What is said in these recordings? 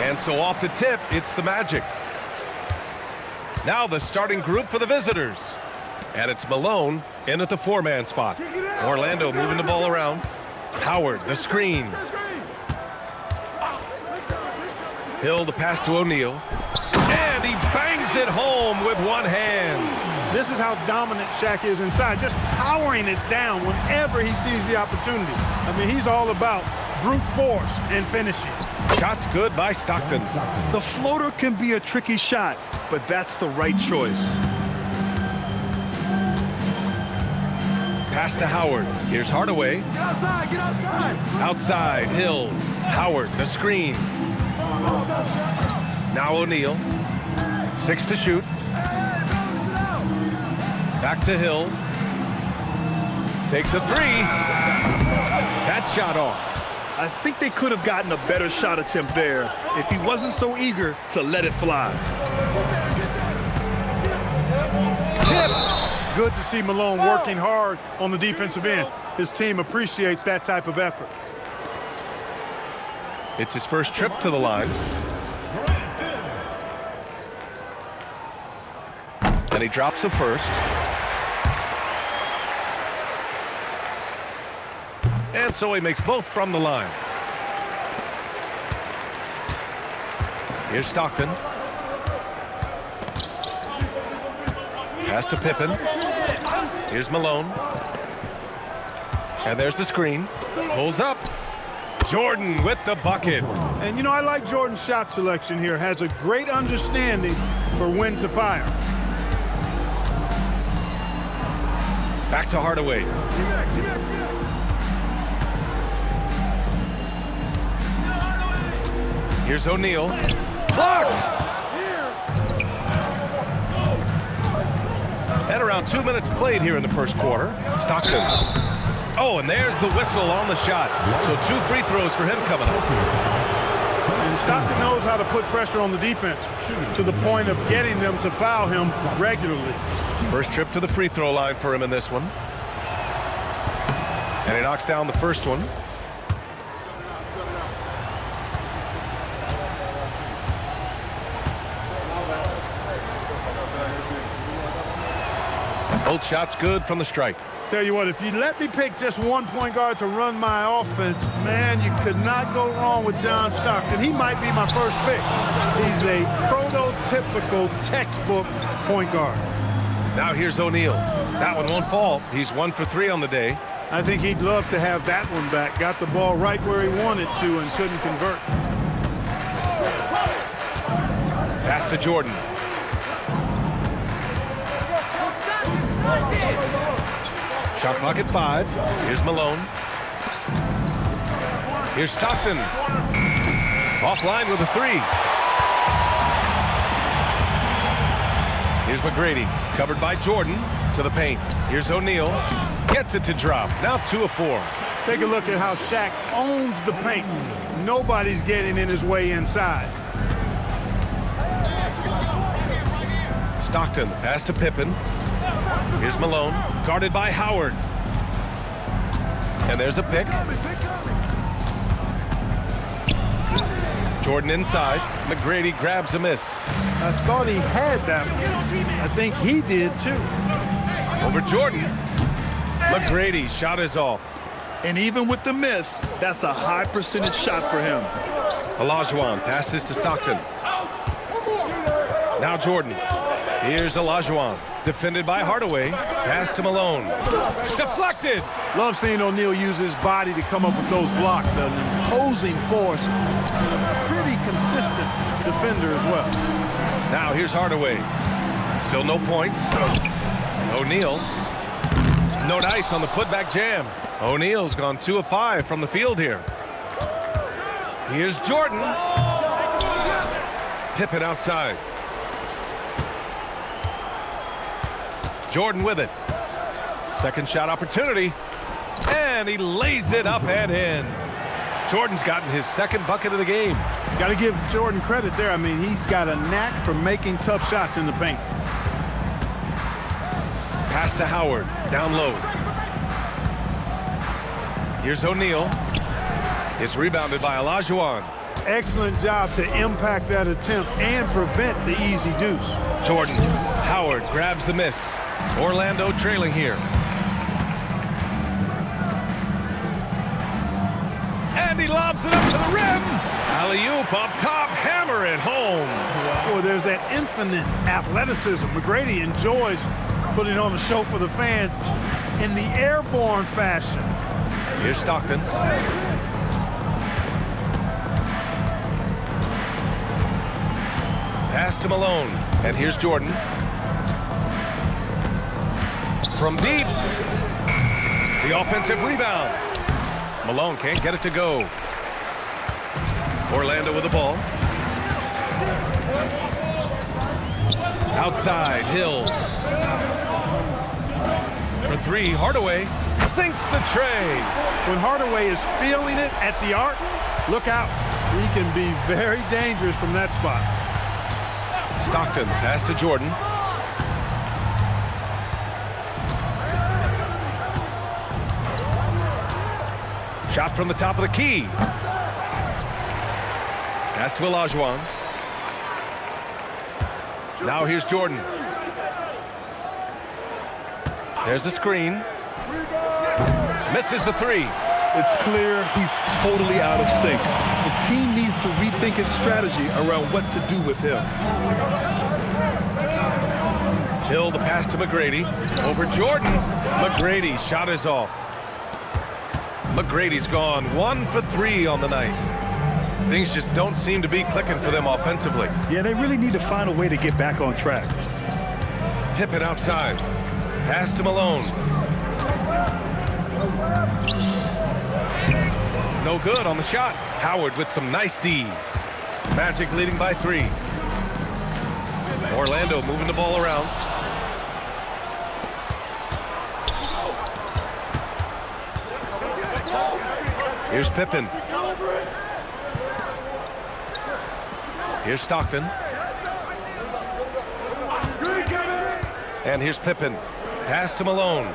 And so off the tip, it's the Magic. Now the starting group for the visitors. And it's Malone in at the 4-man spot. Orlando moving the ball around. Howard, the screen. Hill, the pass to O'Neal. And he bangs it home with one hand. This is how dominant Shaq is inside, just powering it down whenever he sees the opportunity. I mean, he's all about brute force and finishing. Shot's good by Stockton. The floater can be a tricky shot, but that's the right choice. Pass to Howard. Here's Hardaway. Get outside, get outside. Outside, Hill. Howard, the screen. Now O'Neal. 6 to shoot. Back to Hill. Takes a 3. That shot off. I think they could have gotten a better shot attempt there if he wasn't so eager to let it fly. Tipped. Good to see Malone working hard on the defensive end. His team appreciates that type of effort. It's his first trip to the line. And he drops the first. And so he makes both from the line. Here's Stockton. Pass to Pippen. Here's Malone. And there's the screen. Pulls up. Jordan with the bucket. And, you know, I like Jordan's shot selection here. Has a great understanding for when to fire. Back to Hardaway. Here's O'Neal. Blocked! And around 2 minutes played here in the first quarter. Stockton. Oh, and there's the whistle on the shot. So 2 free throws for him coming up. And Stockton knows how to put pressure on the defense to the point of getting them to foul him regularly. First trip to the free throw line for him in this one. And he knocks down the first one. Both shots good from the stripe. Tell you what, if you let me pick just one point guard to run my offense, man, you could not go wrong with John Stockton. He might be my first pick. He's a prototypical textbook point guard. Now here's O'Neal. That one won't fall. He's 1 for 3 on the day. I think he'd love to have that one back. Got the ball right where he wanted to and couldn't convert. Pass to Jordan. Shot clock at 5. Here's Malone. Here's Stockton. Offline with a 3. Here's McGrady. Covered by Jordan to the paint. Here's O'Neal. Gets it to drop. Now 2 of 4. Take a look at how Shaq owns the paint. Nobody's getting in his way inside. Stockton. Pass to Pippen. Here's Malone, guarded by Howard. And there's a pick. Jordan inside. McGrady grabs a miss. I thought he had that one. I think he did too. Over Jordan. McGrady shot is off. And even with the miss, that's a high percentage shot for him. Olajuwon passes to Stockton. Now Jordan. Here's Olajuwon. Defended by Hardaway. Pass to Malone. Deflected. Love seeing O'Neal use his body to come up with those blocks. An imposing force. And a pretty consistent defender as well. Now here's Hardaway. Still no points. O'Neal. No dice on the putback jam. O'Neal's gone 2 of 5 from the field here. Here's Jordan. Pippen outside. Jordan with it. Second shot opportunity. And he lays it up and in. Jordan's gotten his second bucket of the game. Got to give Jordan credit there. I mean, he's got a knack for making tough shots in the paint. Pass to Howard. Down low. Here's O'Neal. It's rebounded by Olajuwon. Excellent job to impact that attempt and prevent the easy deuce. Jordan. Howard grabs the miss. Orlando trailing here. And he lobs it up to the rim. Alley-oop up top, hammer it home. Boy, there's that infinite athleticism. McGrady enjoys putting on a show for the fans in the airborne fashion. Here's Stockton. Pass to Malone. And here's Jordan. From deep. The offensive rebound. Malone can't get it to go. Orlando with the ball. Outside, Hill. For three, Hardaway sinks the tray. When Hardaway is feeling it at the arc, look out. He can be very dangerous from that spot. Stockton, pass to Jordan. Shot from the top of the key. Pass to Olajuwon. Now here's Jordan. There's a screen. Misses the three. It's clear he's totally out of sync. The team needs to rethink its strategy around what to do with him. Hill, the pass to McGrady. Over Jordan. McGrady, shot is off. McGrady's gone 1 for 3 on the night. Things just don't seem to be clicking for them offensively. Yeah, they really need to find a way to get back on track. Pippen outside. Pass to Malone. No good on the shot. Howard with some nice D. Magic leading by 3. Orlando moving the ball around. Here's Pippen. Here's Stockton. And here's Pippen. Pass to Malone.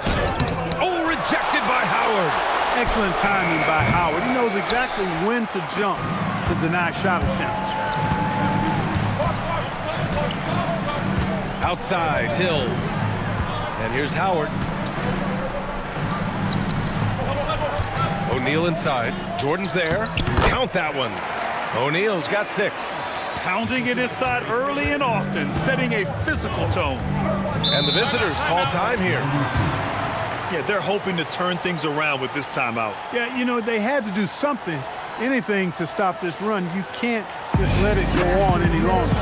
Oh, rejected by Howard. Excellent timing by Howard. He knows exactly when to jump to deny shot attempts. Outside, Hill. And here's Howard. O'Neal inside. Jordan's there. Count that one. O'Neal's got 6. Pounding it inside early and often, setting a physical tone. And the visitors call time here. Yeah, they're hoping to turn things around with this timeout. Yeah, you know, they had to do something, anything to stop this run. You can't just let it go on any longer.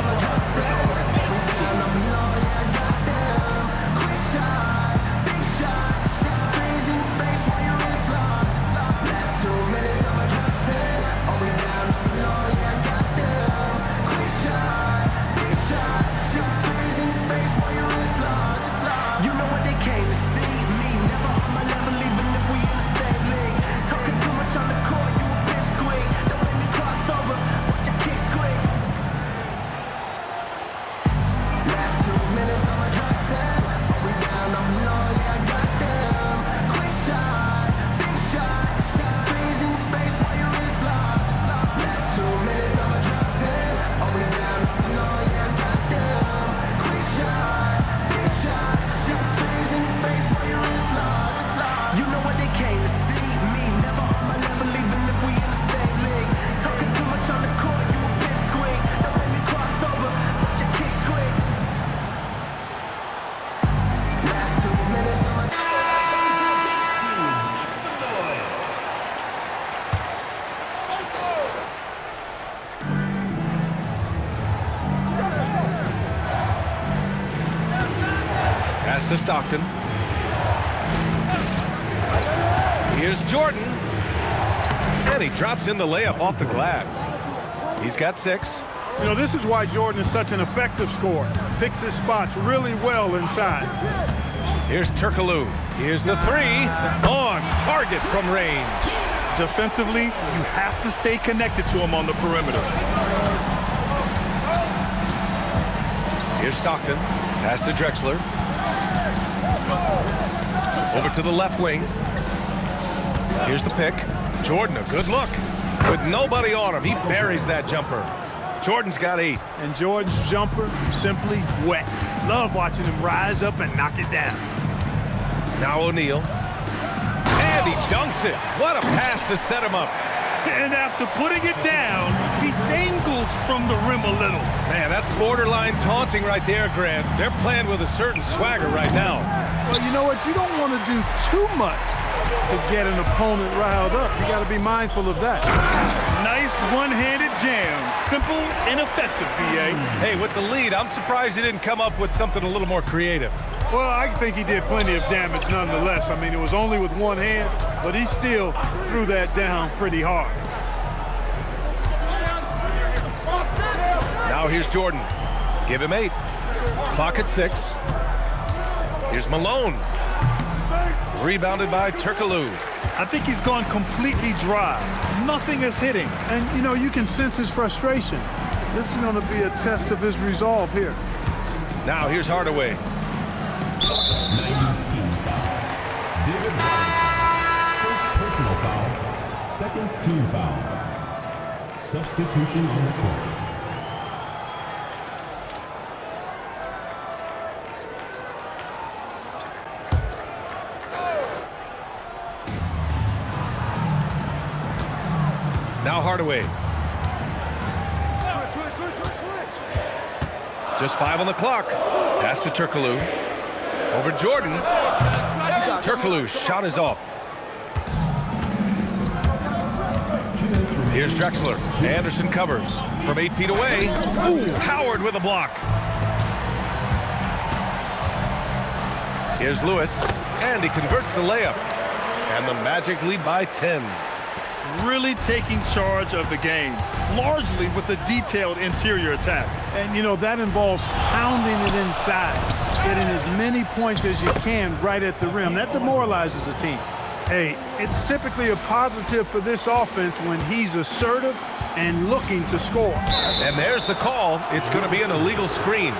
Pass to Stockton. Here's Jordan. And he drops in the layup off the glass. He's got 6. You know, this is why Jordan is such an effective scorer. Picks his spots really well inside. Here's Turkoglu. Here's the 3. On target from range. Defensively, you have to stay connected to him on the perimeter. Here's Stockton. Pass to Drexler. Over to the left wing. Here's the pick. Jordan, a good look. With nobody on him, he buries that jumper. Jordan's got 8. And Jordan's jumper, simply wet. Love watching him rise up and knock it down. Now O'Neal. And he dunks it. What a pass to set him up. And after putting it down, he dangles from the rim a little. Man, that's borderline taunting right there, Grant. They're playing with a certain swagger right now. Well, you know what? You don't want to do too much to get an opponent riled up. You got to be mindful of that. Nice one-handed jam. Simple and effective, B.A. Hey, with the lead, I'm surprised he didn't come up with something a little more creative. Well, I think he did plenty of damage nonetheless. I mean, it was only with one hand, but he still threw that down pretty hard. Now here's Jordan. Give him 8. Clock at 6. Here's Malone. Rebounded by Turkoglu. I think he's gone completely dry. Nothing is hitting. And, you know, you can sense his frustration. This is going to be a test of his resolve here. Now here's Hardaway. 90's team foul. David Robinson. First personal foul. Second team foul. Substitution on the court. Now Hardaway. Just 5 on the clock. Pass to Turkoglu. Over Jordan. Turkoglu's shot is off. Here's Drexler. Anderson covers from 8 feet away. Ooh, Howard with a block. Here's Lewis, and he converts the layup. And the Magic lead by 10. Really taking charge of the game, largely with a detailed interior attack. And, you know, that involves pounding it inside, getting as many points as you can right at the rim. That demoralizes the team. Hey, it's typically a positive for this offense when he's assertive and looking to score. And there's the call. It's going to be an illegal screen.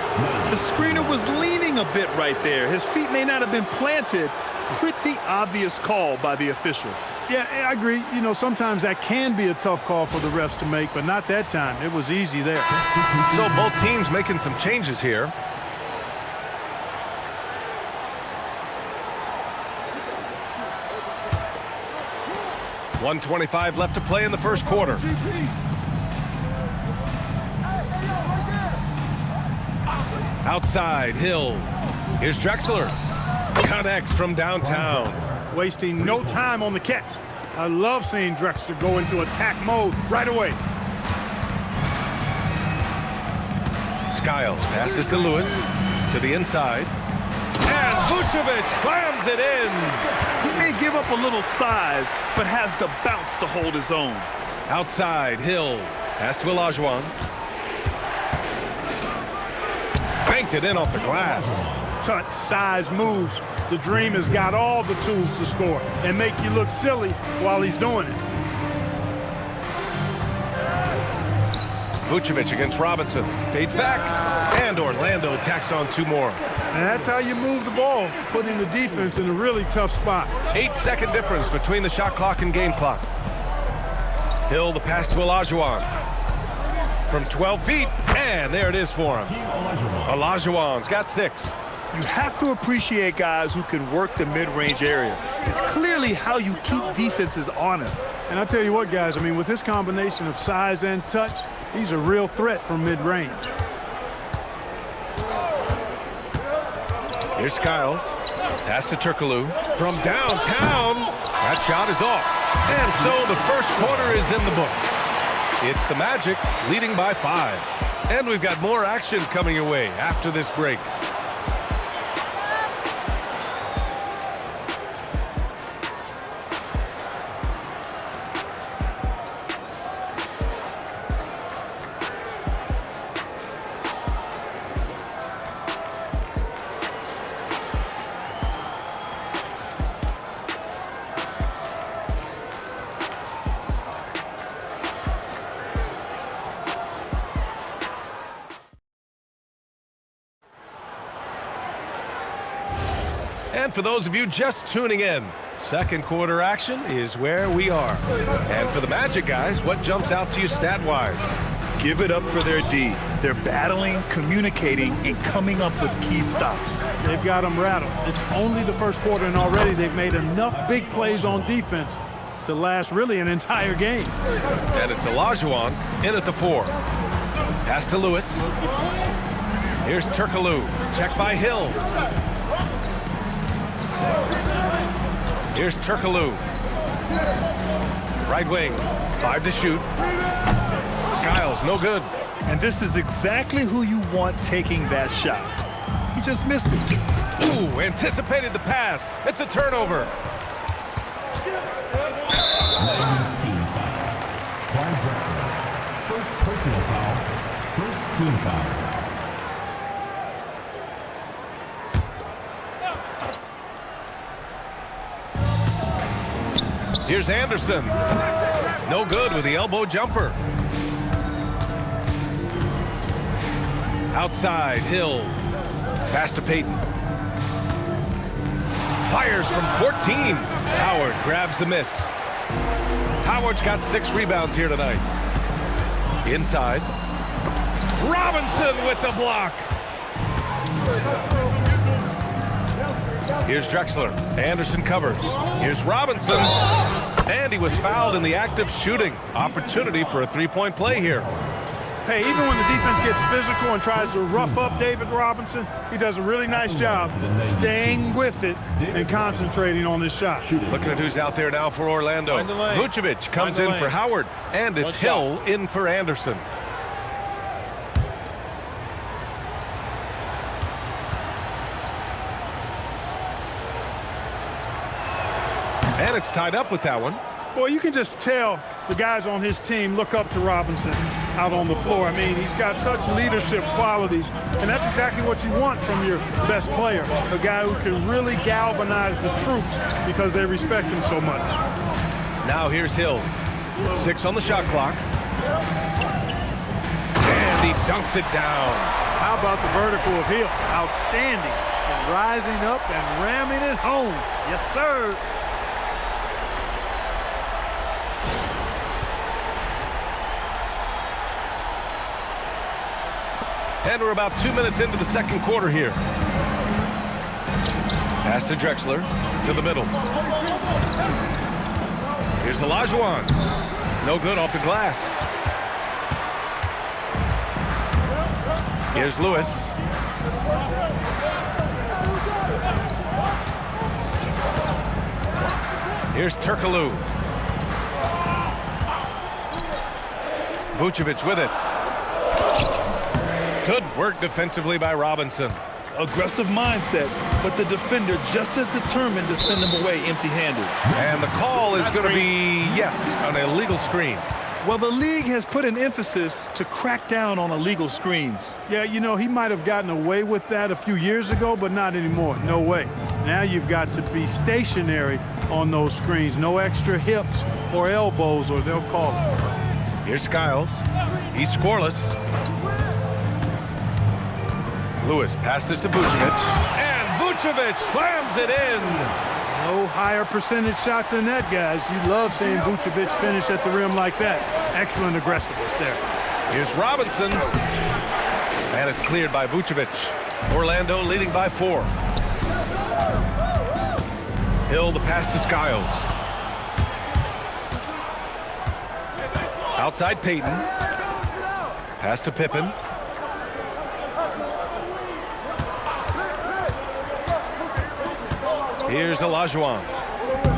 The screener was leaning a bit right there. His feet may not have been planted. Pretty obvious call by the officials. Yeah, I agree. You know, sometimes that can be a tough call for the refs to make, but not that time. It was easy there. So both teams making some changes here. .125 left to play in the first quarter. Outside, Hill. Here's Drexler. Connects from downtown. Wasting no time on the catch. I love seeing Drexler go into attack mode right away. Skiles passes to Lewis. To the inside. And Vucevic slams it in. He may give up a little size, but has the bounce to hold his own. Outside, Hill. Pass to Olajuwon. Banked it in off the glass. Touch, size, moves. The Dream has got all the tools to score and make you look silly while he's doing it. Vucevic against Robinson. Fades back. And Orlando tacks on 2 more. And that's how you move the ball, putting the defense in a really tough spot. 8-second difference between the shot clock and game clock. Hill, the pass to Olajuwon. From 12 feet, and there it is for him. Olajuwon's got 6. You have to appreciate guys who can work the mid-range area. It's clearly how you keep defenses honest. And I tell you what, guys, I mean, with this combination of size and touch, he's a real threat from mid-range. Here's Skiles. Pass to Turkoglu. From downtown, that shot is off. And so the first quarter is in the books. It's the Magic leading by 5. And we've got more action coming your way after this break. And for those of you just tuning in, Second quarter action is where we are. And for the Magic guys, what jumps out to you stat-wise? Give it up for their D. They're battling, communicating, and coming up with key stops. They've got them rattled. It's only the first quarter, and already they've made enough big plays on defense to last really an entire game. And it's Olajuwon in at the 4. Pass to Lewis. Here's Turkoglu. Check by Hill. Here's Turkoglu. Right wing. 5 to shoot. Skiles, no good. And this is exactly who you want taking that shot. He just missed it. Ooh, anticipated the pass. It's a turnover. 90's team foul. Clyde Drexler. First personal foul. First team foul. Here's Anderson. No good with the elbow jumper. Outside, Hill. Pass to Payton. Fires from 14. Howard grabs the miss. Howard's got 6 rebounds here tonight. Inside. Robinson with the block. Here's Drexler. Anderson covers. Here's Robinson. And he was fouled in the act of shooting. Opportunity for a 3-point play here. Hey, even when the defense gets physical and tries to rough up David Robinson, he does a really nice job staying with it and concentrating on his shot. Looking at who's out there now for Orlando. Vucevic comes in for Howard, and it's Hill in for Anderson. And it's tied up with that one. Boy, you can just tell the guys on his team look up to Robinson out on the floor. I mean, he's got such leadership qualities, and that's exactly what you want from your best player, a guy who can really galvanize the troops because they respect him so much. Now here's Hill. 6 on the shot clock. And he dunks it down. How about the vertical of Hill? Outstanding. And rising up and ramming it home. Yes, sir. And we're about 2 minutes into the second quarter here. Pass to Drexler, to the middle. Here's Olajuwon. No good off the glass. Here's Lewis. Here's Turkoglu. Vucevic with it. Good work defensively by Robinson. Aggressive mindset, but the defender just as determined to send him away empty-handed. And the call is going to be, yes, an illegal screen. Well, the league has put an emphasis to crack down on illegal screens. Yeah, you know, he might have gotten away with that a few years ago, but not anymore. No way. Now you've got to be stationary on those screens. No extra hips or elbows, or they'll call it. Here's Skiles. He's scoreless. Lewis passes to Vucevic. And Vucevic slams it in. No higher percentage shot than that, guys. You love seeing Vucevic finish at the rim like that. Excellent aggressiveness there. Here's Robinson. And it's cleared by Vucevic. Orlando leading by 4. Hill the pass to Skiles. Outside Payton. Pass to Pippen. Here's Olajuwon.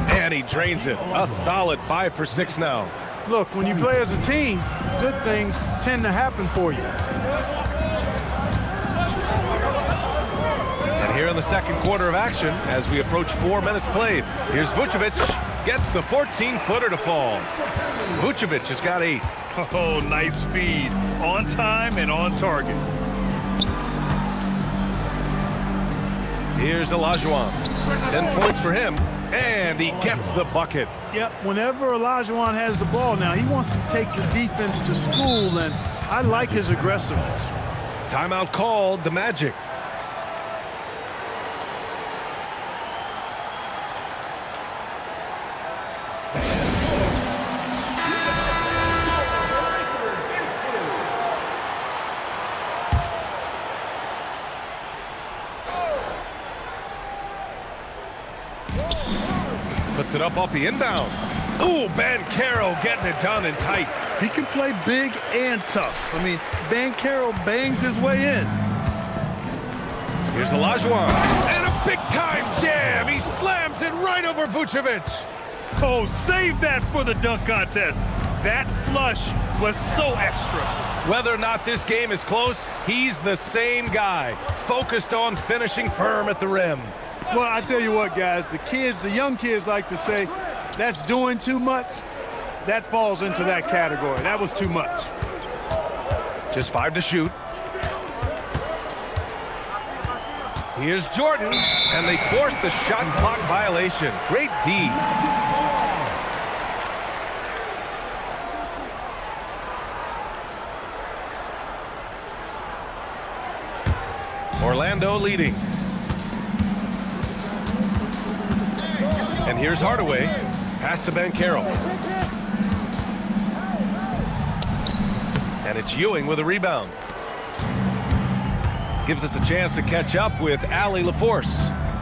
And he drains it. A solid 5 for 6 now. Look, when you play as a team, good things tend to happen for you. And here in the second quarter of action, as we approach 4 minutes played, here's Vucevic. Gets the 14-footer to fall. Vucevic has got 8. Oh, nice feed. On time and on target. Here's Olajuwon. 10 points for him. And he gets the bucket. Yep, whenever Olajuwon has the ball now, he wants to take the defense to school, and I like his aggressiveness. Timeout called, the Magic. Puts it up off the inbound. Ooh, Banchero getting it done and tight. He can play big and tough. I mean, Banchero bangs his way in. Here's Olajuwon. And a big-time jam. He slams it right over Vucevic. Oh, save that for the dunk contest. That flush was so extra. Whether or not this game is close, he's the same guy, focused on finishing firm at the rim. Well, I tell you what, guys, the young kids like to say, that's doing too much. That falls into that category. That was too much. Just 5 to shoot. Here's Jordan, and they force the shot clock violation. Great D. Orlando leading. And here's Hardaway. Pass to Banchero. And it's Ewing with a rebound. Gives us a chance to catch up with Allie LaForce.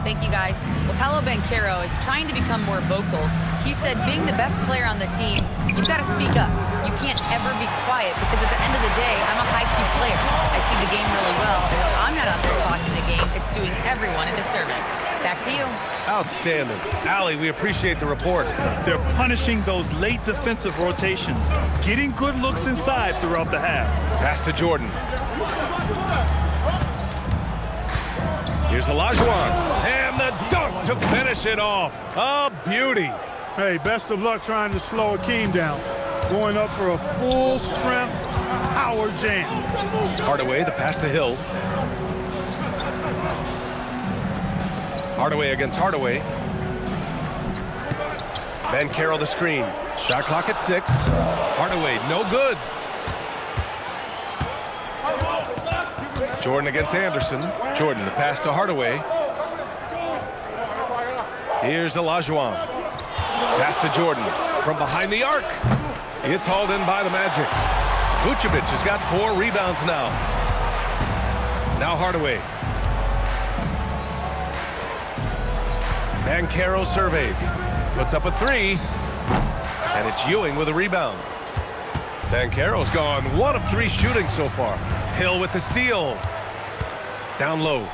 Thank you, guys. Well, Paolo Banchero is trying to become more vocal. He said being the best player on the team, you've got to speak up. You can't ever be quiet because at the end of the day, I'm a high-key player. I see the game really well, and if I'm not out there talking the game, it's doing everyone a disservice. Back to you. Outstanding. Allie, we appreciate the report. They're punishing those late defensive rotations, getting good looks inside throughout the half. Pass to Jordan. Here's Olajuwon. And the dunk to finish it off. A beauty. Hey, best of luck trying to slow Akeem down. Going up for a full-strength power jam. Hardaway, the pass to Hill. Hardaway against Hardaway. Banchero the screen. Shot clock at 6. Hardaway, no good. Jordan against Anderson. Jordan, the pass to Hardaway. Here's Olajuwon. Pass to Jordan from behind the arc. It's hauled in by the Magic. Vucevic has got 4 rebounds now. Now Hardaway. Banchero surveys. Puts up a 3. And it's Ewing with a rebound. Banchero's gone 1 of 3 shooting so far. Hill with the steal. Down low.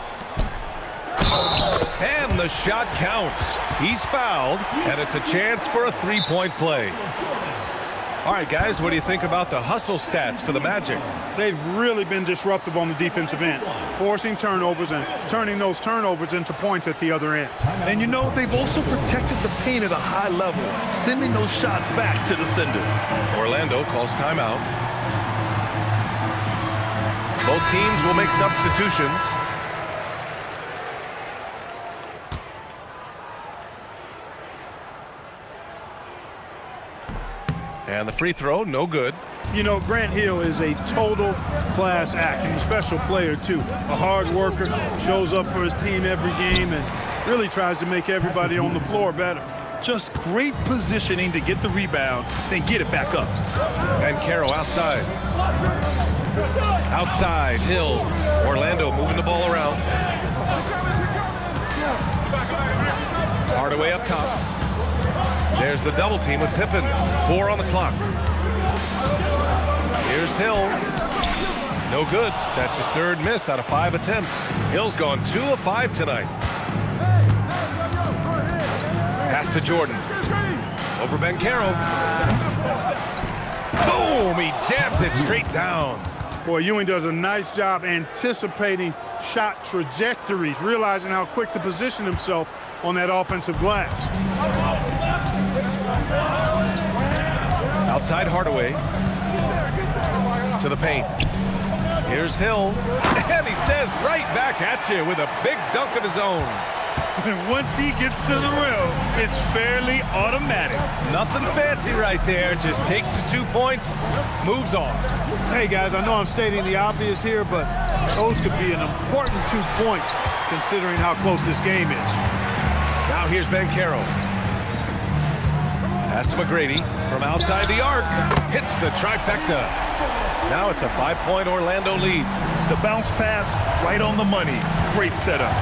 And the shot counts. He's fouled, and it's a chance for a 3-point play. All right, guys, what do you think about the hustle stats for the Magic? They've really been disruptive on the defensive end, forcing turnovers and turning those turnovers into points at the other end. And you know, they've also protected the paint at a high level, sending those shots back to the sender. Orlando calls timeout. Both teams will make substitutions. And the free throw, no good. You know, Grant Hill is a total class act and a special player, too. A hard worker, shows up for his team every game, and really tries to make everybody on the floor better. Just great positioning to get the rebound, then get it back up. Banchero outside. Outside, Hill. Orlando moving the ball around. Hardaway up top. There's the double team with Pippen. 4 on the clock. Here's Hill. No good. That's his 3rd miss out of 5 attempts. Hill's gone 2 of 5 tonight. Pass to Jordan. Over Banchero. Boom! He jams it straight down. Boy, Ewing does a nice job anticipating shot trajectories, realizing how quick to position himself on that offensive glass. Outside Hardaway. To the paint. Here's Hill. And he says right back at you with a big dunk of his own. And once he gets to the rim, it's fairly automatic. Nothing fancy right there. Just takes his 2 points, moves on. Hey, guys, I know I'm stating the obvious here, but those could be an important 2 points considering how close this game is. Now here's Banchero. Pass to McGrady from outside the arc. Hits the trifecta. Now it's a 5-point Orlando lead. The bounce pass right on the money. Great setup.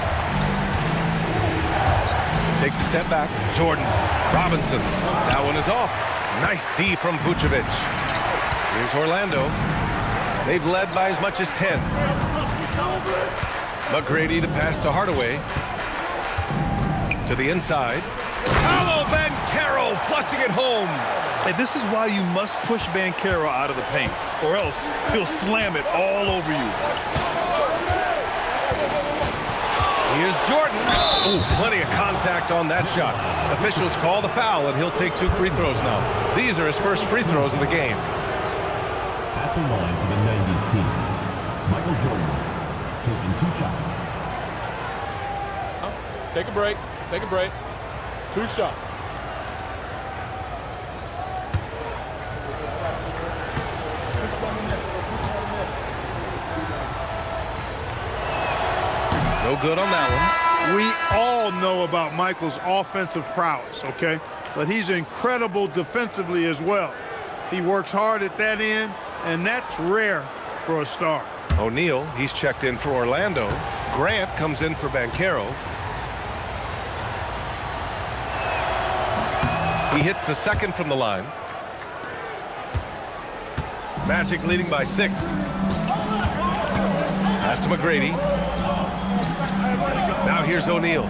Takes a step back. Jordan. Robinson. That one is off. Nice D from Vucevic. Here's Orlando. They've led by as much as 10. McGrady the pass to Hardaway. To the inside. Paolo Banchero flushing it home. And this is why you must push Banchero out of the paint, or else he'll slam it all over you. Here's Jordan. Ooh, plenty of contact on that shot. Officials call the foul, and he'll take 2 free throws now. These are his first free throws of the game. At the line for the 90s team, Michael Jordan taking 2 shots. Take a break. Take a break. 2 shots. No good on that one. We all know about Michael's offensive prowess, okay? But he's incredible defensively as well. He works hard at that end, and that's rare for a star. O'Neal, he's checked in for Orlando. Grant comes in for Banchero. He hits the second from the line. Magic leading by 6. Pass to McGrady. Now here's O'Neal.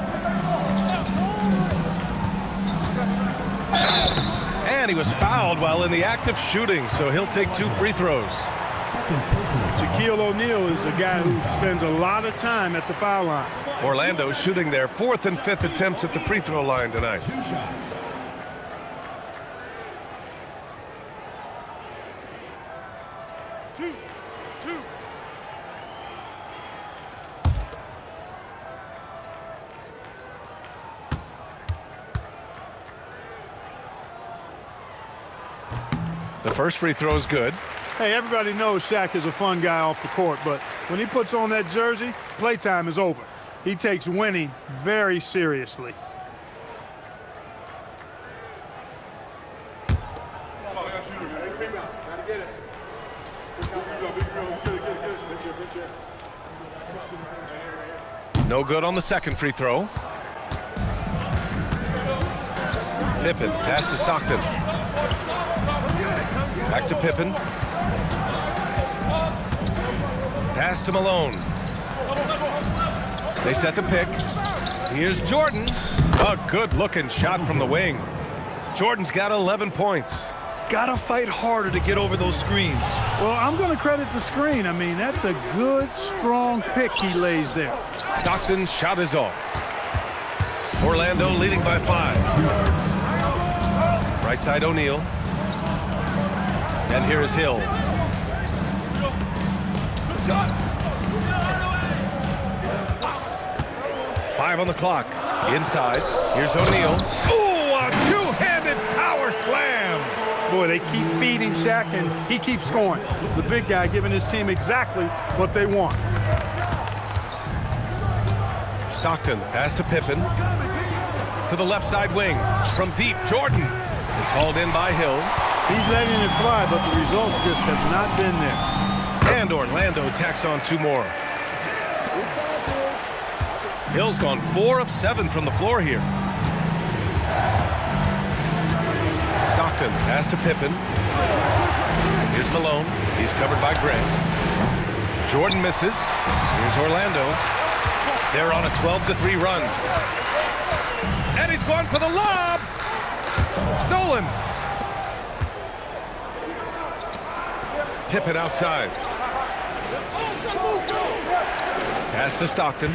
And he was fouled while in the act of shooting, so he'll take 2 free throws. Shaquille O'Neal is a guy who spends a lot of time at the foul line. Orlando shooting their 4th and 5th attempts at the free throw line tonight. 2 shots. The first free throw is good. Hey, everybody knows Shaq is a fun guy off the court, but when he puts on that jersey, playtime is over. He takes winning very seriously. No good on the second free throw. Pippen, pass to Stockton. Back to Pippen. Pass to Malone. They set the pick. Here's Jordan. A good-looking shot from the wing. Jordan's got 11 points. Gotta fight harder to get over those screens. Well, I'm going to credit the screen. I mean, that's a good, strong pick he lays there. Stockton's shot is off. Orlando leading by 5. Right side O'Neal. And here is Hill. Five on the clock. Inside. Here's O'Neal. Ooh, a two-handed power slam. Boy, they keep feeding Shaq, and he keeps scoring. The big guy giving his team exactly what they want. Stockton, pass to Pippen. To the left side wing. From deep, Jordan. It's hauled in by Hill. He's letting it fly, but the results just have not been there. And Orlando tacks on 2 more. Hill's gone 4 of 7 from the floor here. Stockton, pass to Pippen. Here's Malone. He's covered by Grant. Jordan misses. Here's Orlando. They're on a 12-3 run. And he's going for the lob. Stolen. Pippen outside. Pass to Stockton.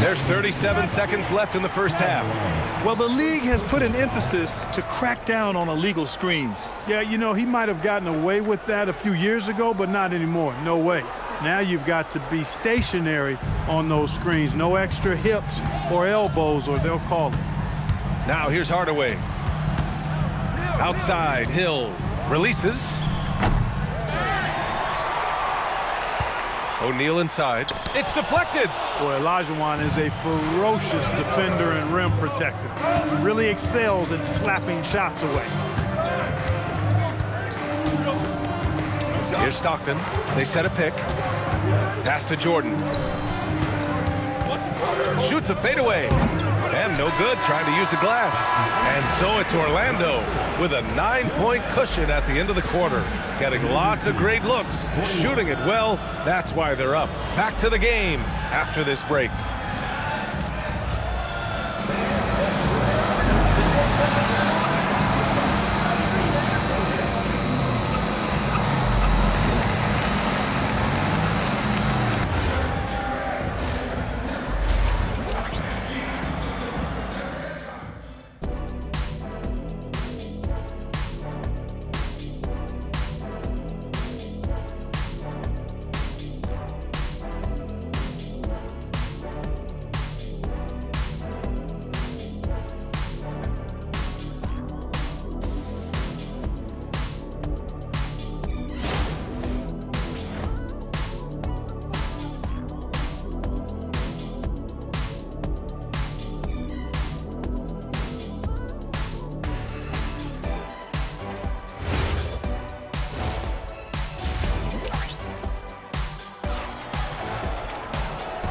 There's 37 seconds left in the first half. Well, the league has put an emphasis to crack down on illegal screens. Yeah, you know, he might have gotten away with that a few years ago, but not anymore. No way. Now you've got to be stationary on those screens. No extra hips or elbows, or they'll call it. Now here's Hardaway. Outside, Hill releases. O'Neal inside. It's deflected. Boy, Olajuwon is a ferocious defender and rim protector. He really excels at slapping shots away. Here's Stockton. They set a pick. Pass to Jordan. Shoots a fadeaway. And no good, trying to use the glass. And so it's Orlando with a 9-point cushion at the end of the quarter. Getting lots of great looks, shooting it well. That's why they're up. Back to the game after this break.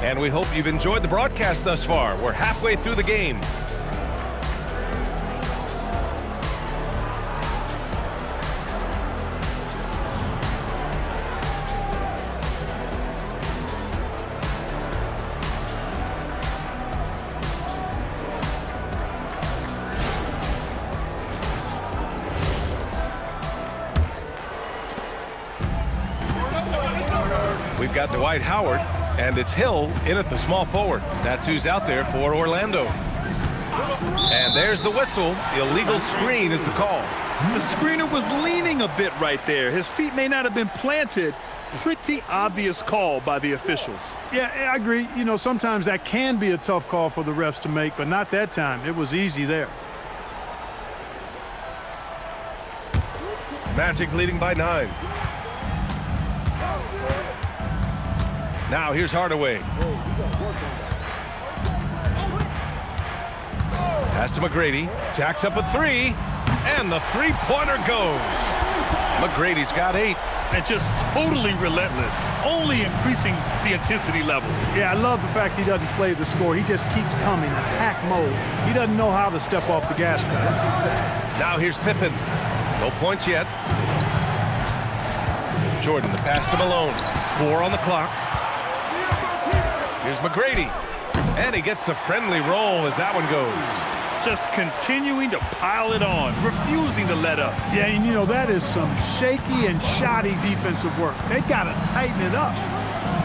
And we hope you've enjoyed the broadcast thus far. We're halfway through the game. We've got Dwight Howard, and it's Hill in at the small forward. That's who's out there for Orlando. And there's the whistle. Illegal screen is the call. The screener was leaning a bit right there. His feet may not have been planted. Pretty obvious call by the officials. Yeah, I agree. You know, sometimes that can be a tough call for the refs to make, but not that time. It was easy there. Magic leading by 9. Now here's Hardaway. Pass to McGrady. Jacks up a 3. And the three-pointer goes. McGrady's got 8. And just totally relentless, only increasing the intensity level. Yeah, I love the fact he doesn't play the score. He just keeps coming, attack mode. He doesn't know how to step off the gas pedal. Now here's Pippen. No points yet. Jordan, the pass to Malone. 4 on the clock. Here's McGrady. And he gets the friendly roll as that one goes. Just continuing to pile it on, refusing to let up. Yeah, and you know, that is some shaky and shoddy defensive work. They got to tighten it up.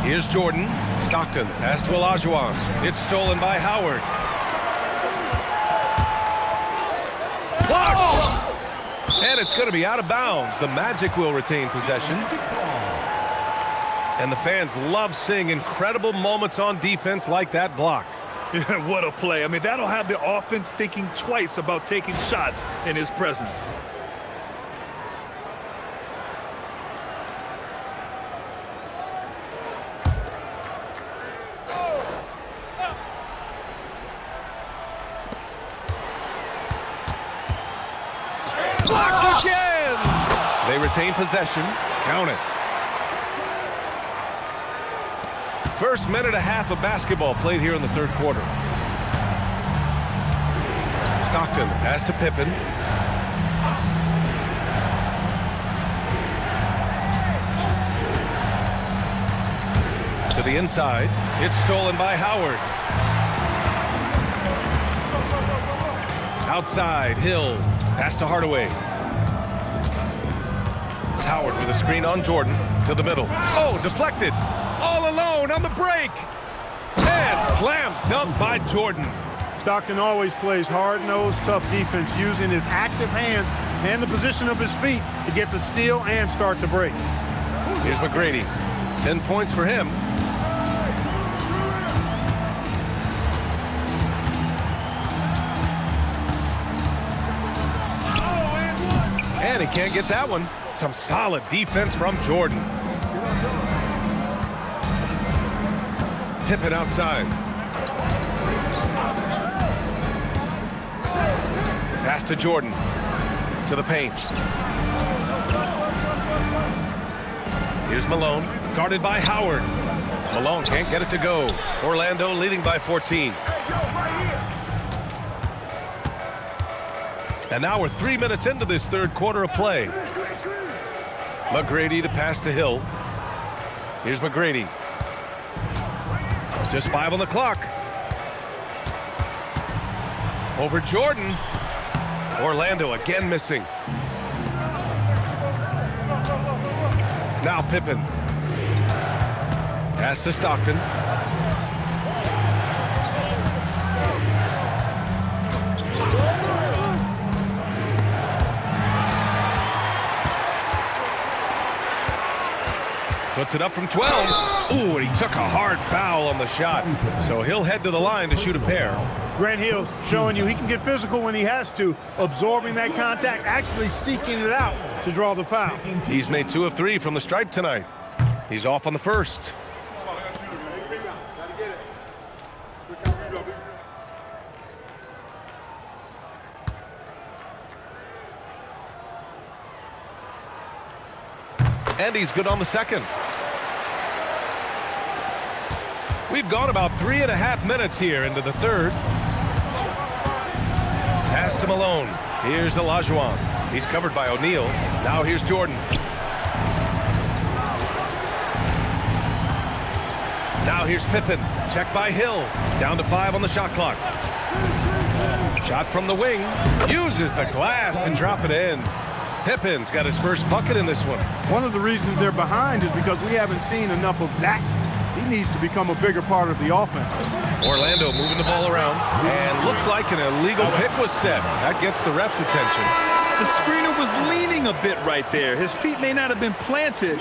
Here's Jordan. Stockton, pass to Olajuwon. It's stolen by Howard. Blocked! And it's going to be out of bounds. The Magic will retain possession. And the fans love seeing incredible moments on defense like that block. What a play. I mean, that'll have the offense thinking twice about taking shots in his presence. Blocked again! They retain possession. Count it. First minute and a half of basketball played here in the third quarter. Stockton, pass to Pippen. To the inside. It's stolen by Howard. Outside, Hill. Pass to Hardaway. Howard with a screen on Jordan. To the middle. Oh, deflected. All alone on the break. And slam dunk by Jordan. Stockton always plays hard-nosed, tough defense, using his active hands and the position of his feet to get the steal and start the break. Here's McGrady. 10 points for him. And he can't get that one. Some solid defense from Jordan. Pippen outside. Pass to Jordan. To the paint. Here's Malone, guarded by Howard. Malone can't get it to go. Orlando leading by 14. And now we're 3 minutes into this third quarter of play. McGrady, the pass to Hill. Here's McGrady. Just 5 on the clock. Over Jordan. Orlando again missing. Now Pippen. Pass to Stockton. Puts it up from 12. Ooh, and he took a hard foul on the shot. So he'll head to the line to shoot a pair. Grant Hill's showing you he can get physical when he has to, absorbing that contact, actually seeking it out to draw the foul. He's made 2 of 3 from the stripe tonight. He's off on the first. And he's good on the second. We've gone about 3.5 minutes here into the third. Pass to Malone. Here's Olajuwon. He's covered by O'Neal. Now here's Jordan. Now here's Pippen. Check by Hill. Down to 5 on the shot clock. Shot from the wing. Uses the glass and drop it in. Pippen's got his first bucket in this one. One of the reasons they're behind is because we haven't seen enough of that. He needs to become a bigger part of the offense. Orlando moving the ball around, and looks like an illegal pick was set. That gets the ref's attention. The screener was leaning a bit right there. His feet may not have been planted.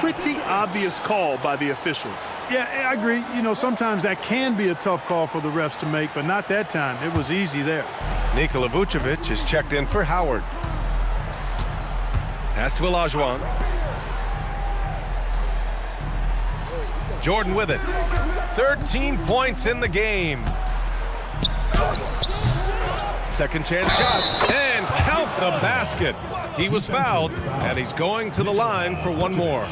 Pretty obvious call by the officials. Yeah, I agree. You know, sometimes that can be a tough call for the refs to make, but not that time. It was easy there. Nikola Vucevic is checked in for Howard. Pass to Olajuwon. Jordan with it. 13 points in the game. Second chance shot. And count the basket. He was fouled, and he's going to the line for one more.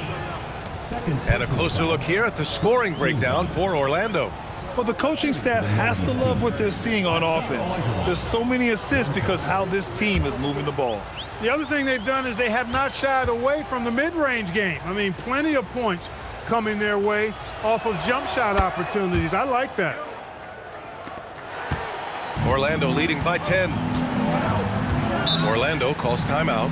And a closer look here at the scoring breakdown for Orlando. Well, the coaching staff has to love what they're seeing on offense. There's so many assists because how this team is moving the ball. The other thing they've done is they have not shied away from the mid-range game. I mean, plenty of points coming their way off of jump shot opportunities. I like that. Orlando leading by 10. Orlando calls timeout.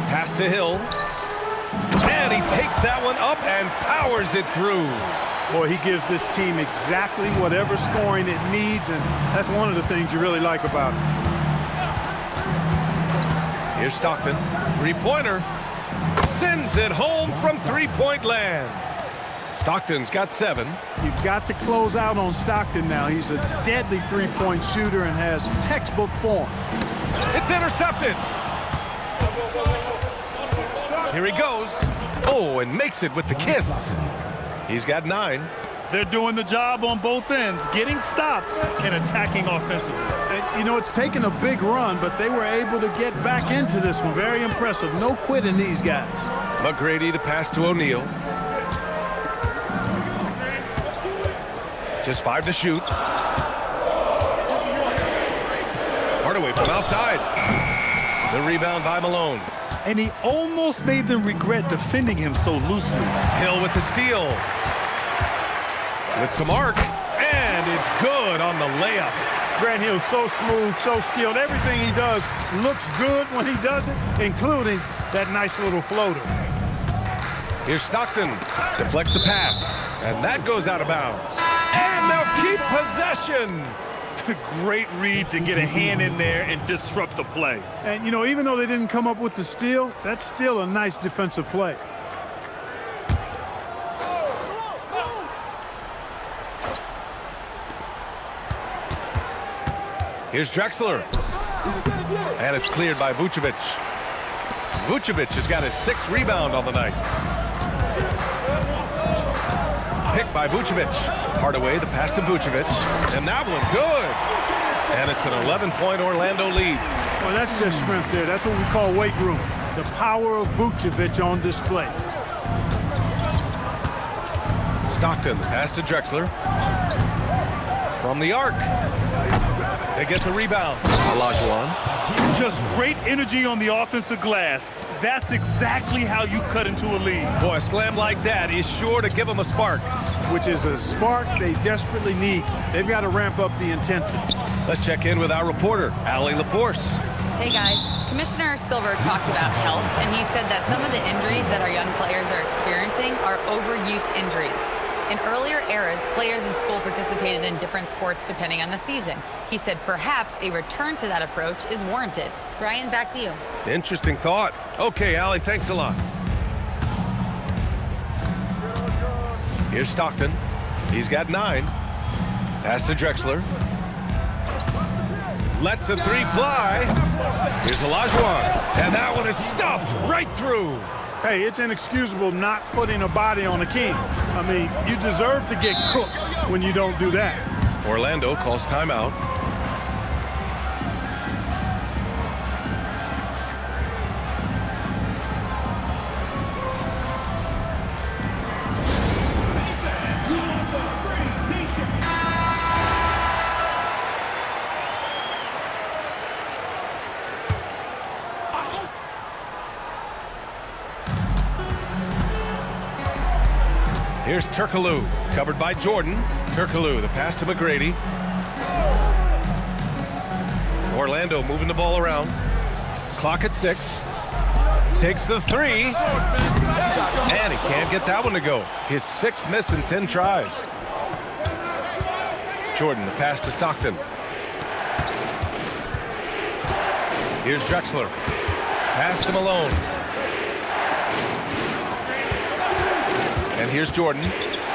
Pass to Hill. And he takes that one up and powers it through. Boy, he gives this team exactly whatever scoring it needs, and that's one of the things you really like about him. Here's Stockton. Three-pointer. Sends it home from three-point land. Stockton's got 7. You've got to close out on Stockton now. He's a deadly three-point shooter and has textbook form. It's intercepted. Here he goes. Oh, and makes it with the kiss. He's got 9. They're doing the job on both ends, getting stops and attacking offensively. And, you know, it's taken a big run, but they were able to get back into this one. Very impressive. No quitting these guys. McGrady, the pass to O'Neal. Just 5 to shoot. Hardaway from outside. The rebound by Malone. And he almost made them regret defending him so loosely. Hill with the steal. With some arc. And it's good on the layup. Grant Hill's so smooth, so skilled. Everything he does looks good when he does it, including that nice little floater. Here's Stockton. Deflects the pass. And that goes out of bounds. And keep possession. Great read to get a hand in there and disrupt the play. And, you know, even though they didn't come up with the steal, that's still a nice defensive play. Here's Drexler. And it's cleared by Vucevic. Vucevic has got his 6th rebound on the night. Picked by Vucevic. Hardaway, the pass to Vucevic. And that one, good. And it's an 11-point Orlando lead. Well, that's just strength there. That's what we call weight room. The power of Vucevic on display. Stockton, the pass to Drexler. From the arc. They get the rebound. Olajuwon. Just great energy on the offensive glass. That's exactly how you cut into a lead. Boy, a slam like that is sure to give them a spark. Which is a spark they desperately need. They've got to ramp up the intensity. Let's check in with our reporter, Allie LaForce. Hey guys, Commissioner Silver talked about health, and he said that some of the injuries that our young players are experiencing are overuse injuries. In earlier eras, players in school participated in different sports depending on the season. He said perhaps a return to that approach is warranted. Brian, back to you. Interesting thought. Okay, Allie, thanks a lot. Here's Stockton. He's got 9. Pass to Drexler. Lets the 3 fly. Here's Olajuwon. And that one is stuffed right through. Hey, it's inexcusable not putting a body on a king. I mean, you deserve to get cooked when you don't do that. Orlando calls timeout. Here's Turkoglu, covered by Jordan. Turkoglu, the pass to McGrady. Orlando moving the ball around. Clock at 6. Takes the 3. And he can't get that one to go. His 6th miss in 10 tries. Jordan, the pass to Stockton. Here's Drexler. Pass to Malone. And here's Jordan.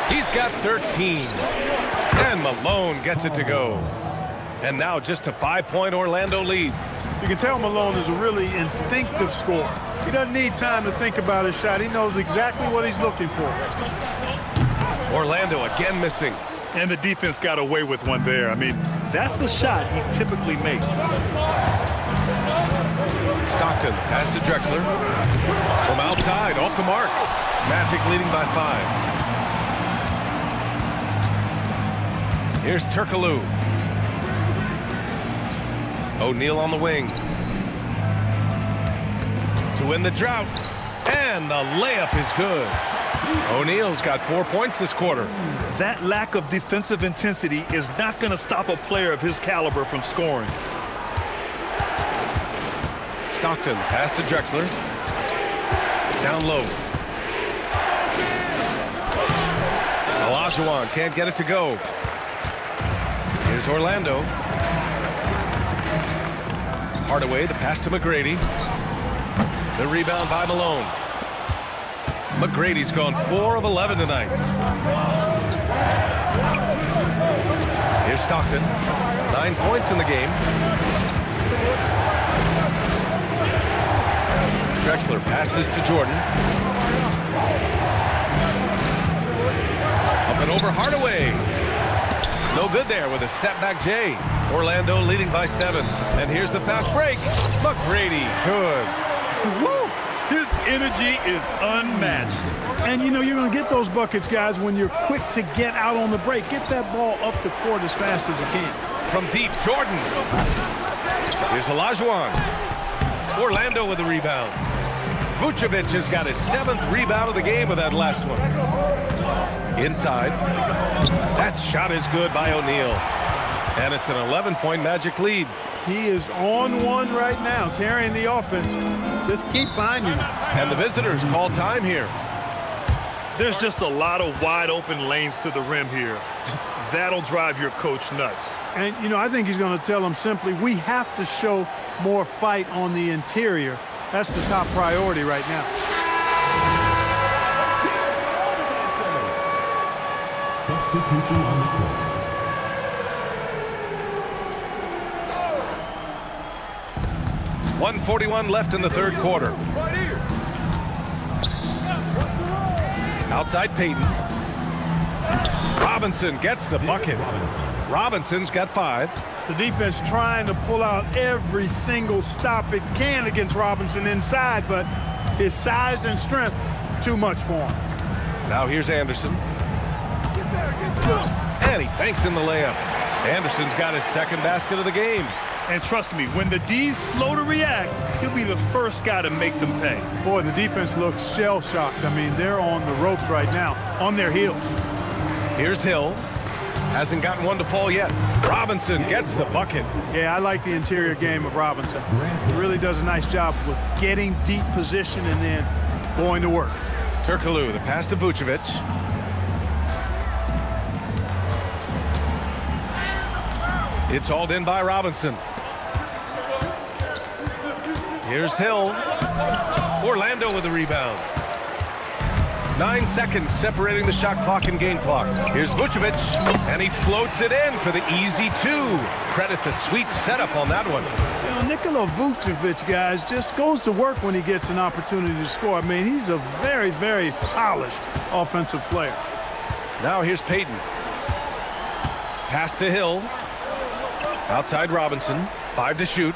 He's got 13. And Malone gets it to go. And now just a 5-point Orlando lead. You can tell Malone is a really instinctive scorer. He doesn't need time to think about his shot. He knows exactly what he's looking for. Orlando again missing. And the defense got away with one there. I mean, that's the shot he typically makes. Stockton, pass to Drexler. From outside, off the mark. Magic leading by 5. Here's Turkoglu. O'Neal on the wing. To win the drought. And the layup is good. O'Neal's got 4 points this quarter. That lack of defensive intensity is not going to stop a player of his caliber from scoring. Stockton, pass to Drexler. Down low. Olajuwon can't get it to go. Here's Orlando. Hardaway, the pass to McGrady. The rebound by Malone. McGrady's gone 4 of 11 tonight. Here's Stockton. 9 points in the game. Drexler passes to Jordan. Up and over Hardaway. No good there with a step-back J. Orlando leading by 7. And here's the fast break. McGrady, good. Woo! His energy is unmatched. And, you know, you're going to get those buckets, guys, when you're quick to get out on the break. Get that ball up the court as fast as you can. From deep, Jordan. Here's Olajuwon. Orlando with the rebound. Vucevic has got his 7th rebound of the game with that last one. Inside. That shot is good by O'Neal. And it's an 11-point Magic lead. He is on one right now, carrying the offense. Just keep finding him. And the visitors call time here. There's just a lot of wide open lanes to the rim here. That'll drive your coach nuts. And, you know, I think he's going to tell them simply, we have to show more fight on the interior. That's the top priority right now. Substitution on the court. .141 left in the third quarter. Outside Payton. Robinson gets the bucket. Robinson's got 5. The defense trying to pull out every single stop it can against Robinson inside, but his size and strength, too much for him. Now here's Anderson. And he banks in the layup. Anderson's got his second basket of the game. And trust me, when the D's slow to react, he'll be the first guy to make them pay. Boy, the defense looks shell-shocked. I mean, they're on the ropes right now, on their heels. Here's Hill. Hasn't gotten one to fall yet. Robinson gets the bucket. Yeah, I like the interior game of Robinson. He really does a nice job with getting deep position and then going to work. Turkoglu, the pass to Vucevic. It's hauled in by Robinson. Here's Hill. Orlando with the rebound. 9 seconds separating the shot clock and game clock. Here's Vucevic, and he floats it in for the easy 2. Credit the sweet setup on that one. You know, Nikola Vucevic, guys, just goes to work when he gets an opportunity to score. I mean, he's a very, very polished offensive player. Now here's Payton. Pass to Hill. Outside Robinson. 5 to shoot.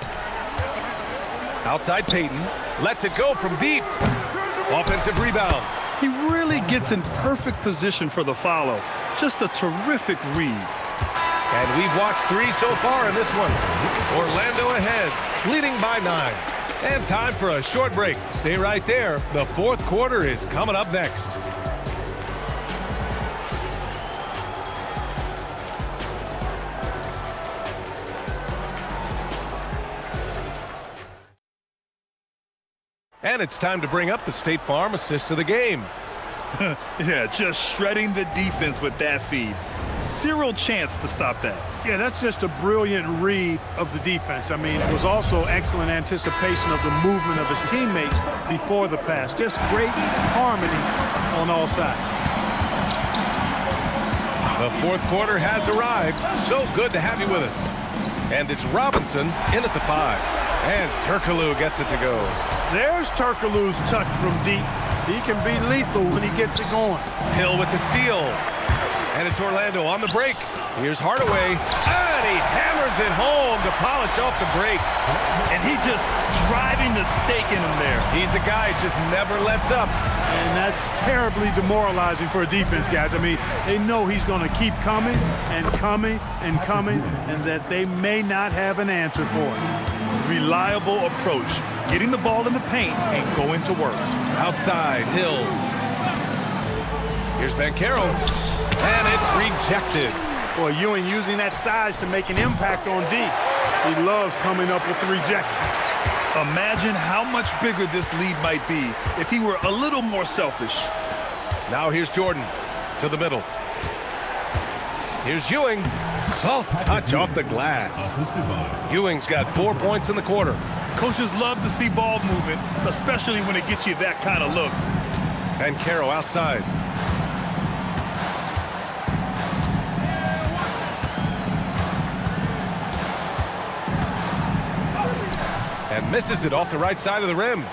Outside Payton. Lets it go from deep. Offensive rebound. He really gets in perfect position for the follow. Just a terrific read. And we've watched 3 so far in this one. Orlando ahead, leading by 9. And time for a short break. Stay right there. The fourth quarter is coming up next. And it's time to bring up the State Farm assist of the game. Yeah, just shredding the defense with that feed. Zero chance to stop that. Yeah, that's just a brilliant read of the defense. I mean, it was also excellent anticipation of the movement of his teammates before the pass. Just great harmony on all sides. The fourth quarter has arrived. So good to have you with us. And it's Robinson in at the 5. And Turkoglu gets it to go. There's Turkoglu's touch from deep. He can be lethal when he gets it going. Hill with the steal. And it's Orlando on the break. Here's Hardaway. And he hammers it home to polish off the break. And he just driving the stake in him there. He's a guy who just never lets up. And that's terribly demoralizing for a defense, guys. I mean, they know he's going to keep coming and coming and coming, and that they may not have an answer for it. Reliable approach. Getting the ball in the paint and going to work. Outside, Hill. Here's Banchero. And it's rejected. Boy, Ewing using that size to make an impact on D. He loves coming up with the rejections. Imagine how much bigger this lead might be if he were a little more selfish. Now here's Jordan to the middle. Here's Ewing. Soft touch off the glass. Ewing's got 4 points in the quarter. Coaches love to see ball movement, especially when it gets you that kind of look. Banchero outside. And misses it off the right side of the rim.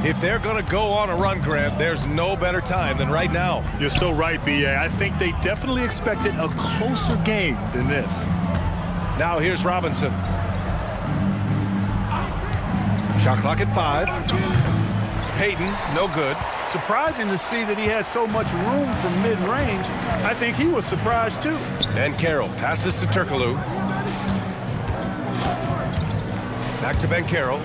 If they're going to go on a run, Grant, there's no better time than right now. You're so right, B.A. I think they definitely expected a closer game than this. Now here's Robinson. Shot clock at 5. Payton, no good. Surprising to see that he had so much room from mid-range. I think he was surprised, too. And Carroll passes to Turkoglu. Back to Banchero.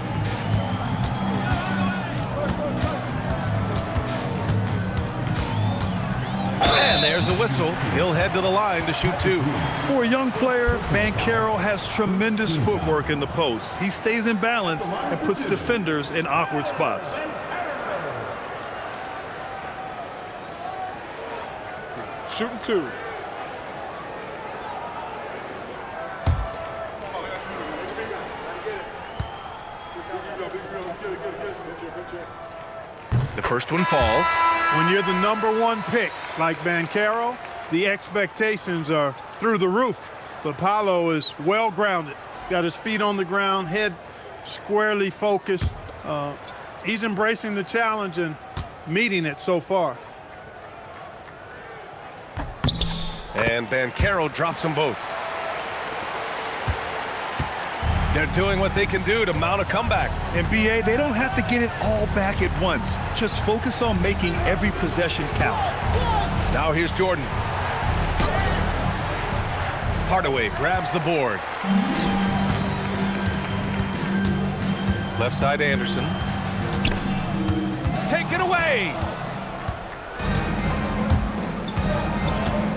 And there's a whistle. He'll head to the line to shoot 2. For a young player, Banchero has tremendous footwork in the post. He stays in balance and puts defenders in awkward spots. Shooting 2. The first one falls. When you're the #1 pick, like Banchero, the expectations are through the roof. But Paolo is well grounded. Got his feet on the ground, head squarely focused. He's embracing the challenge and meeting it so far. And Banchero drops them both. They're doing what they can do to mount a comeback. And BA, they don't have to get it all back at once. Just focus on making every possession count. Now here's Jordan. Hardaway grabs the board. Left side Anderson. Taken away.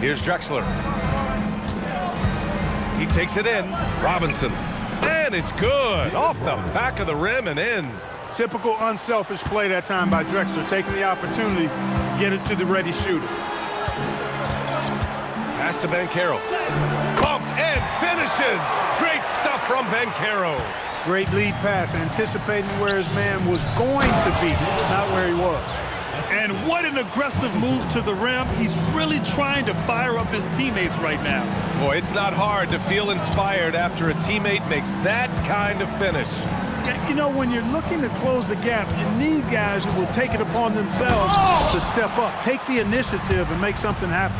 Here's Drexler. He takes it in. Robinson. And it's good. Off the back of the rim and in. Typical unselfish play that time by Drexler, taking the opportunity to get it to the ready shooter. Pass to Banchero. Bumped and finishes. Great stuff from Banchero. Great lead pass, anticipating where his man was going to be, not where he was. And what an aggressive move to the rim. He's really trying to fire up his teammates right now. Boy, it's not hard to feel inspired after a teammate makes that kind of finish. You know, when you're looking to close the gap, you need guys who will take it upon themselves to step up, take the initiative, and make something happen.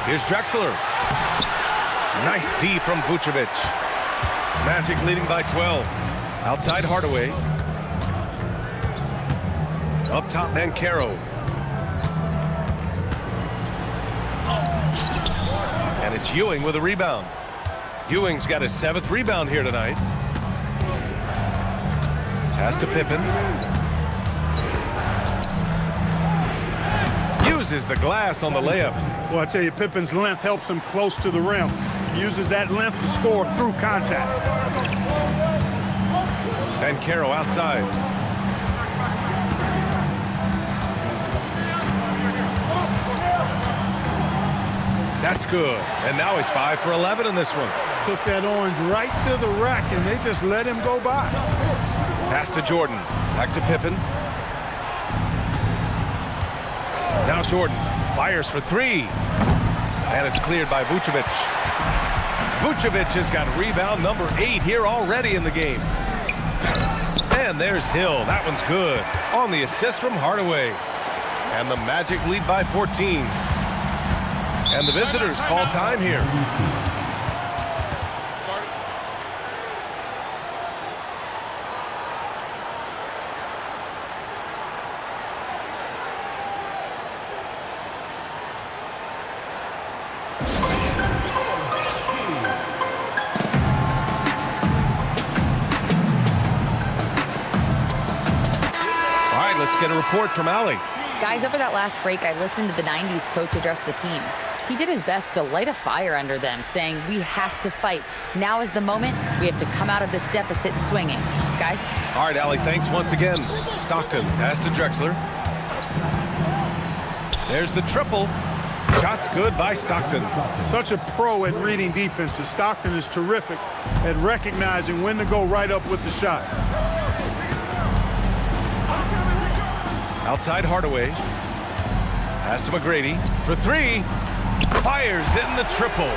Here's Drexler. Nice D from Vucevic. Magic leading by 12. Outside Hardaway. Up top Banchero. And it's Ewing with a rebound. Ewing's got his 7th rebound here tonight. Pass to Pippen. Uses the glass on the layup. Well, I tell you, Pippen's length helps him close to the rim. He uses that length to score through contact. Banchero outside. That's good. And now he's 5 for 11 in this one. Took that orange right to the rack, and they just let him go by. Pass to Jordan. Back to Pippen. Now Jordan fires for 3. And it's cleared by Vucevic. Vucevic has got rebound number 8 here already in the game. And there's Hill. That one's good. On the assist from Hardaway. And the Magic lead by 14. And the visitors call time here. All right, let's get a report from Allie. Guys, over that last break, I listened to the 90s coach address the team. He did his best to light a fire under them, saying, we have to fight. Now is the moment. We have to come out of this deficit swinging. Guys? All right, Allie, thanks once again. Stockton, pass to Drexler. There's the triple. Shot's good by Stockton. Such a pro at reading defenses. Stockton is terrific at recognizing when to go right up with the shot. Outside Hardaway. Pass to McGrady for 3. Fires in the triple.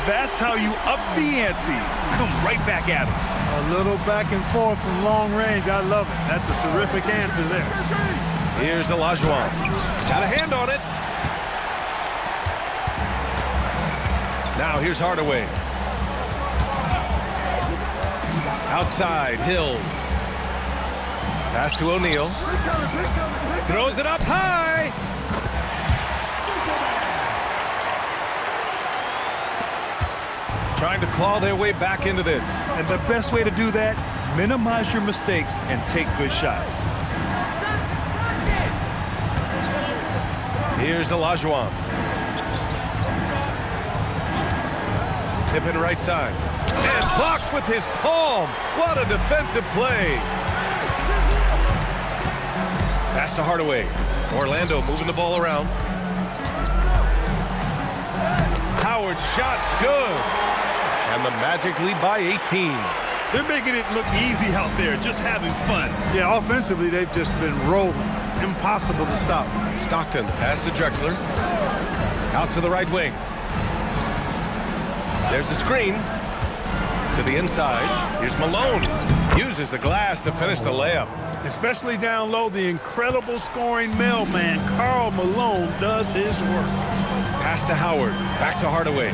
That's how you up the ante. Come right back at him. A little back and forth from long range. I love it. That's a terrific answer there. Here's Olajuwon. Got a hand on it. Now here's Hardaway. Outside, Hill. Pass to O'Neal. Throws it up high. Trying to claw their way back into this. And the best way to do that, minimize your mistakes and take good shots. Here's Olajuwon. Pippen right side. And blocked with his palm. What a defensive play. Pass to Hardaway. Orlando moving the ball around. Howard's shot's good. And the Magic lead by 18. They're making it look easy out there, just having fun. Yeah, offensively, they've just been rolling. Impossible to stop. Stockton, pass to Drexler. Out to the right wing. There's a screen. To the inside. Here's Malone. Uses the glass to finish the layup. Especially down low, the incredible scoring mailman, Karl Malone, does his work. Pass to Howard. Back to Hardaway.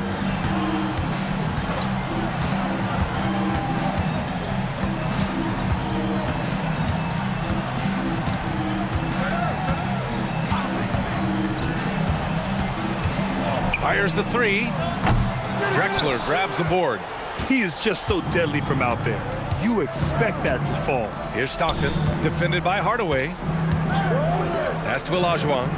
Fires the three. Drexler grabs the board. He is just so deadly from out there. You expect that to fall. Here's Stockton, defended by Hardaway. Pass to Olajuwon.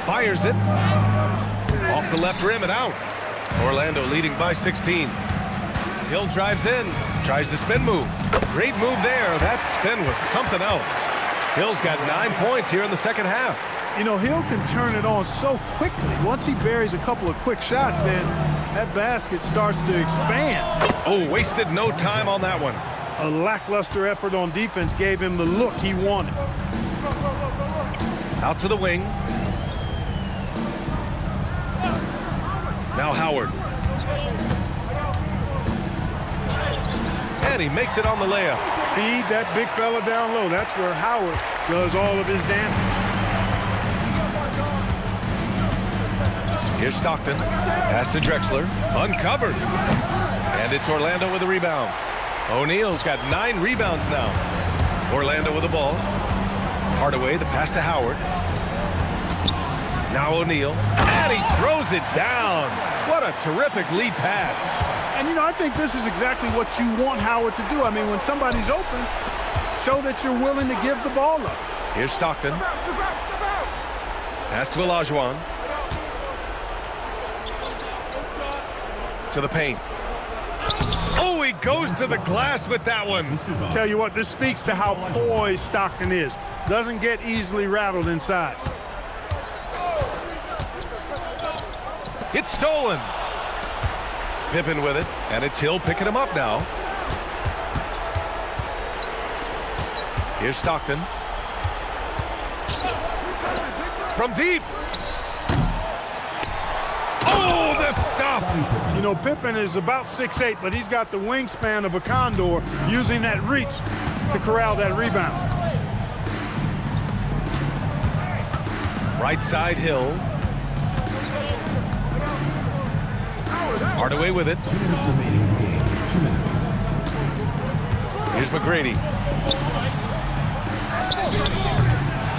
Fires it. Off the left rim and out. Orlando leading by 16. Hill drives in, tries the spin move. Great move there. That spin was something else. Hill's got 9 points here in the second half. You know, Hill can turn it on so quickly. Once he buries a couple of quick shots, then that basket starts to expand. Oh, wasted no time on that one. A lackluster effort on defense gave him the look he wanted. Out to the wing. Now Howard. And he makes it on the layup. Feed that big fella down low. That's where Howard does all of his damage. Here's Stockton. Pass to Drexler. Uncovered. And it's Orlando with a rebound. O'Neal's got 9 rebounds now. Orlando with the ball. Hardaway, the pass to Howard. Now O'Neal. And he throws it down. What a terrific lead pass. And, you know, I think this is exactly what you want Howard to do. I mean, when somebody's open, show that you're willing to give the ball up. Here's Stockton. Pass to Olajuwon. To the paint. Oh, he goes to the glass with that one. Tell you what, this speaks to how poised Stockton is. Doesn't get easily rattled inside. It's stolen. Pippen with it, and it's Hill picking him up now. Here's Stockton. From deep. Oh, the stuff. You know, Pippen is about 6'8", but he's got the wingspan of a condor, using that reach to corral that rebound. Right side Hill. Hardaway with it. 2 minutes remaining in the game. 2 minutes. Here's McGrady.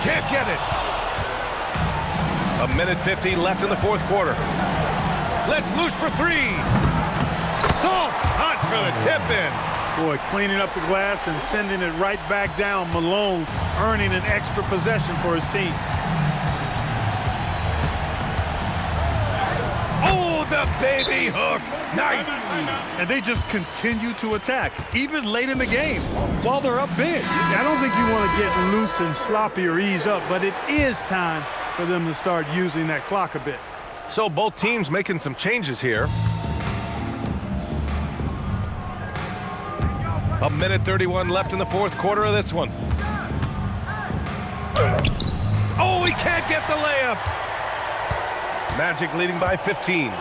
Can't get it. 1:50 left in the fourth quarter. Let's loose for 3. Soft touch for the tip-in. Boy, cleaning up the glass and sending it right back down. Malone earning an extra possession for his team. Oh, the baby hook. Nice. And they just continue to attack, even late in the game, while they're up big. I don't think you want to get loose and sloppy or ease up, but it is time for them to start using that clock a bit. So both teams making some changes here. 1:31 left in the fourth quarter of this one. Oh, he can't get the layup. Magic leading by 15.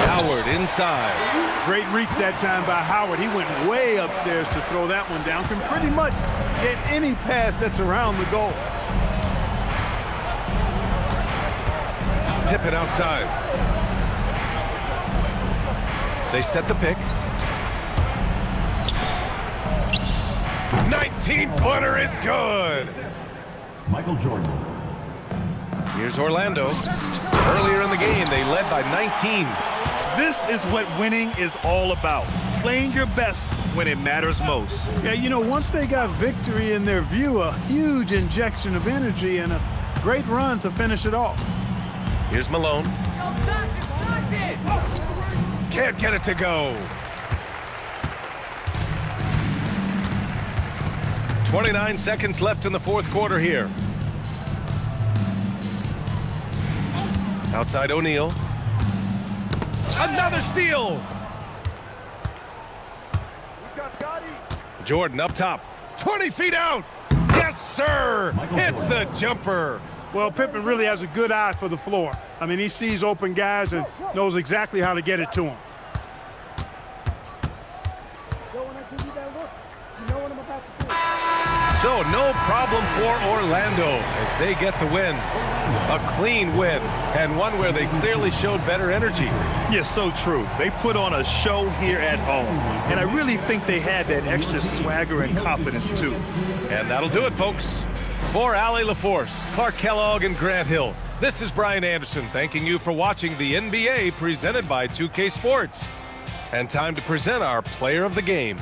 Howard inside. Great reach that time by Howard. He went way upstairs to throw that one down. Can pretty much get any pass that's around the goal. Pippen outside. They set the pick. 19-footer is good. Michael Jordan. Here's Orlando. Earlier in the game, they led by 19. This is what winning is all about. Playing your best when it matters most. Yeah, you know, once they got victory in their view, a huge injection of energy and a great run to finish it off. Here's Malone. Can't get it to go. 29 seconds left in the fourth quarter here. Outside O'Neal. Another steal. Jordan up top. 20 feet out. Yes, sir. Hits the jumper. Well, Pippen really has a good eye for the floor. I mean, he sees open guys and knows exactly how to get it to them. So no problem for Orlando as they get the win. A clean win, and one where they clearly showed better energy. Yes, so true. They put on a show here at home, and I really think they had that extra swagger and confidence too. And that'll do it, folks. For Allie LaForce, Clark Kellogg, and Grant Hill, this is Brian Anderson thanking you for watching the NBA presented by 2K Sports. And time to present our player of the game.